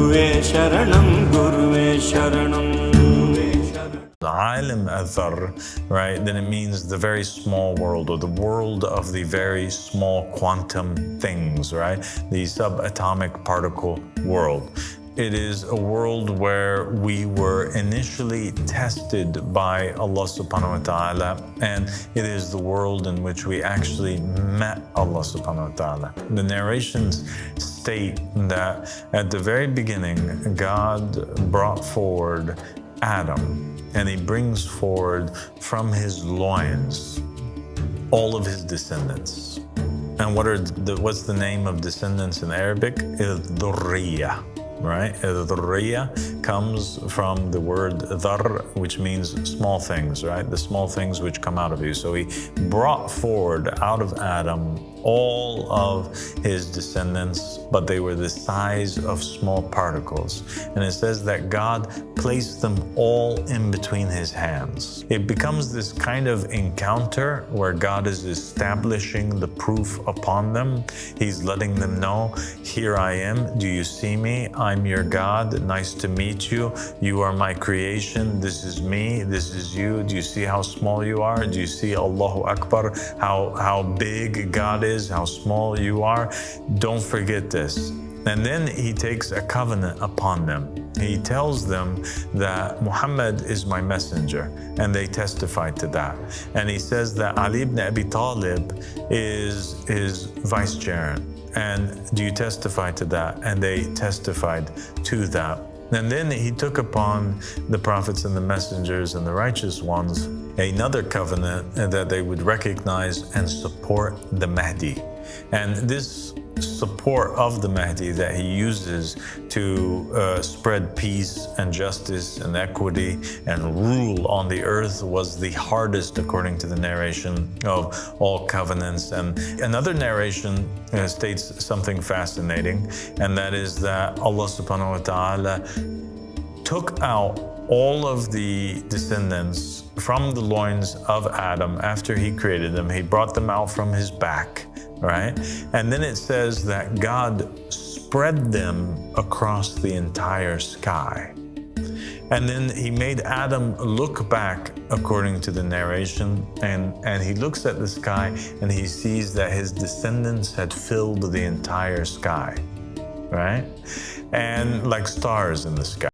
Guruve Sharanam, Guruve Sharanam. Alim Adhar, right, then it means the very small world, or the world of the very small quantum things, right? The subatomic particle world. It is a world where we were initially tested by Allah subhanahu wa ta'ala, and it is the world in which we actually met Allah subhanahu wa ta'ala. The narrations state that at the very beginning, God brought forward Adam, and he brings forward from his loins all of his descendants. And what's the name of descendants in Arabic? Dhurriya, right? Dhurriya comes from the word dhar, which means small things, right? The small things which come out of you. So he brought forward out of Adam all of his descendants, but they were the size of small particles. And it says that God placed them all in between his hands. It becomes this kind of encounter where God is establishing the proof upon them. He's letting them know, here I am. Do you see me? I'm your God. Nice to meet you. You are my creation. This is me. This is you. Do you see how small you are? Do you see Allahu Akbar? How big God is, how small you are? Don't forget this. And then he takes a covenant upon them. He tells them that Muhammad is my messenger, and they testify to that. And he says that Ali ibn Abi Talib is his vicegerent. And do you testify to that? And they testified to that. And then he took upon the prophets and the messengers and the righteous ones another covenant that they would recognize and support the Mahdi. And this support of the Mahdi that he uses to spread peace and justice and equity and rule on the earth was the hardest, according to the narration, of all covenants. And another narration states something fascinating, and that is that Allah subhanahu wa ta'ala took out all of the descendants from the loins of Adam after he created them. He brought them out from his back, right? And then it says that God spread them across the entire sky. And then he made Adam look back, according to the narration, and he looks at the sky and he sees that his descendants had filled the entire sky, right? And like stars in the sky.